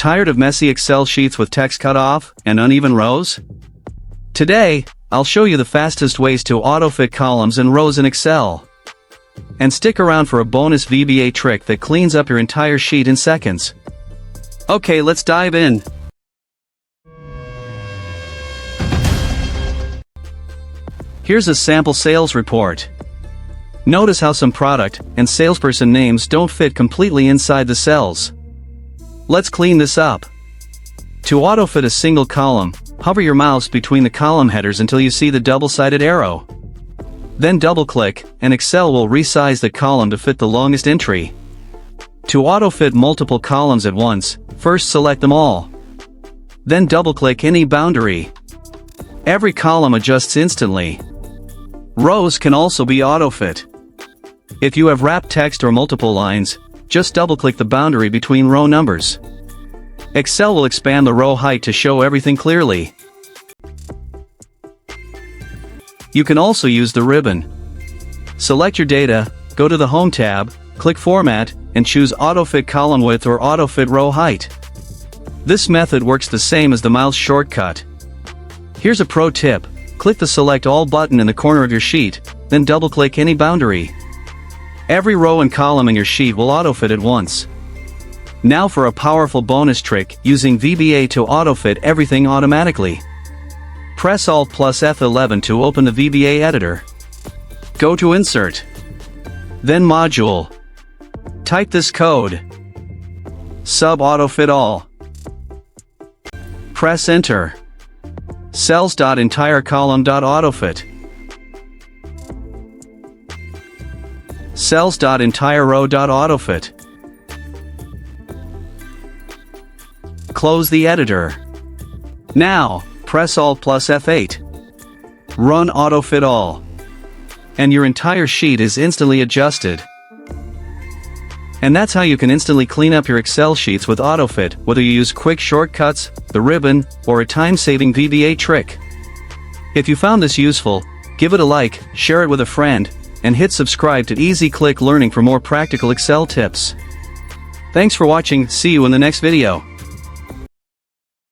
Tired of messy Excel sheets with text cut off and uneven rows? Today, I'll show you the fastest ways to auto-fit columns and rows in Excel. And stick around for a bonus VBA trick that cleans up your entire sheet in seconds. Okay, let's dive in. Here's a sample sales report. Notice how some product and salesperson names don't fit completely inside the cells. Let's clean this up. To auto-fit a single column, hover your mouse between the column headers until you see the double-sided arrow. Then double-click, and Excel will resize the column to fit the longest entry. To auto-fit multiple columns at once, first select them all. Then double-click any boundary. Every column adjusts instantly. Rows can also be auto-fit. If you have wrapped text or multiple lines, just double-click the boundary between row numbers. Excel will expand the row height to show everything clearly. You can also use the ribbon. Select your data, go to the Home tab, click Format, and choose Auto-Fit Column Width or Auto-Fit Row Height. This method works the same as the mouse shortcut. Here's a pro tip. Click the Select All button in the corner of your sheet, then double-click any boundary. Every row and column in your sheet will auto-fit at once. Now for a powerful bonus trick using VBA to auto-fit everything automatically. Press Alt plus F11 to open the VBA editor. Go to Insert. Then Module. Type this code. Sub Auto-Fit All. Press Enter. Cells.EntireColumn.AutoFit. Cells.EntireRow.AutoFit. Close the editor. Now, press Alt plus F8. Run AutoFit All. And your entire sheet is instantly adjusted. And that's how you can instantly clean up your Excel sheets with AutoFit, whether you use quick shortcuts, the ribbon, or a time-saving VBA trick. If you found this useful, give it a like, share it with a friend, and hit subscribe to Easy Click Learning for more practical Excel tips. Thanks for watching, see you in the next video.